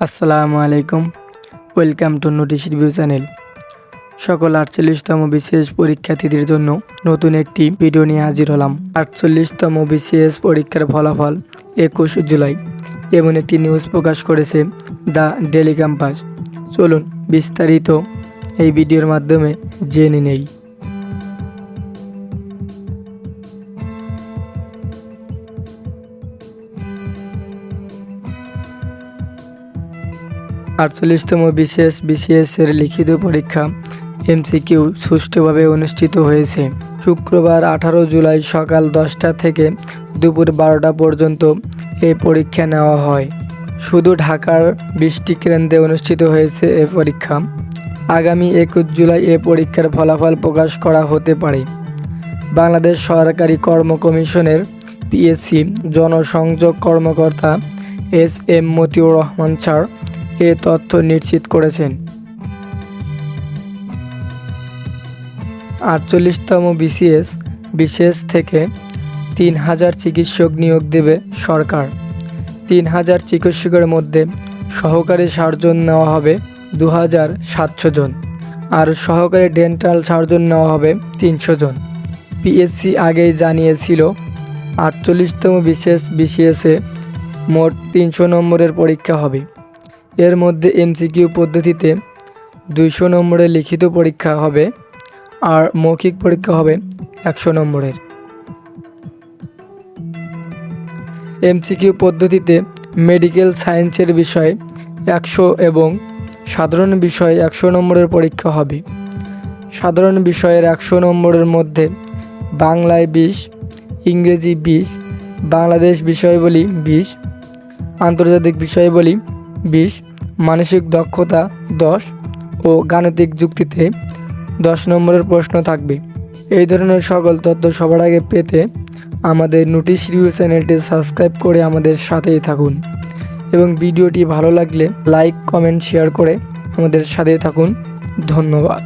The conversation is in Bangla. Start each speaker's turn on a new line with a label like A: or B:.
A: আসসালামু আলাইকুম। Welcome to notice review channel. সকল 48তম বিসিএস পরীক্ষার্থীদের জন্য নতুন একটি ভিডিও নিয়ে হাজির হলাম। 48তম বিসিএস পরীক্ষার ফলাফল 21 জুলাই এমন একটি নিউজ প্রকাশ করেছে দ্য ডেলি ক্যাম্পাস। চলুন বিস্তারিত এই ভিডিওর মাধ্যমে জেনে নেই। 48তম বিসিএস এর লিখিত পরীক্ষা এমসিকিউ সুষ্ঠুভাবে অনুষ্ঠিত হয়েছে। শুক্রবার 18 জুলাই সকাল 10টা থেকে দুপুর 12টা পর্যন্ত এই পরীক্ষা নেওয়া হয়। শুধু ঢাকার 20টি কেন্দ্রে অনুষ্ঠিত হয়েছে এ পরীক্ষা। আগামী 21 জুলাই এ পরীক্ষার ফলাফল প্রকাশ করা হতে পারে। বাংলাদেশ সরকারি কর্ম কমিশনের পিএসসি জনসংযোগ কর্মকর্তা এস.এম. মতিউর রহমান স্যার এ তথ্য নিশ্চিত করেছেন। 48তম বিসিএস থেকে 3000 চিকিৎসক নিয়োগ দেবে সরকার। 3000 চিকিৎসকের মধ্যে সহকারী সার্জন নেওয়া হবে 2700 জন, আর সহকারী ডেন্টাল সার্জন নেওয়া হবে 300 জন। পিএসসি আগেই জানিয়েছিল 48তম বিসিএসে মোট 300 নম্বরের পরীক্ষা হবে। এর মধ্যে এমসিকিউ পদ্ধতিতে 200 নম্বরের লিখিত পরীক্ষা হবে আর মৌখিক পরীক্ষা হবে 100 নম্বরের। এমসিকিউ পদ্ধতিতে মেডিকেল সায়েন্সের বিষয়ে 100 এবং সাধারণ বিষয়ে 100 নম্বরের পরীক্ষা হবে। সাধারণ বিষয়ের 100 নম্বরের মধ্যে বাংলায় 20, ইংরেজি 20, বাংলাদেশ বিষয়াবলী 20, আন্তর্জাতিক বিষয়াবলী 20, মানসিক দক্ষতা 10 ও গাণিতিক যুক্তিতে 10 নম্বরের প্রশ্ন থাকবে। এই ধরনের সকল তথ্য সবার আগে পেতে আমাদের নোটিশ রিভিউ চ্যানেলটি সাবস্ক্রাইব করে আমাদের সাথেই থাকুন এবং ভিডিওটি ভালো লাগলে লাইক, কমেন্ট, শেয়ার করে আমাদের সাথেই থাকুন। ধন্যবাদ।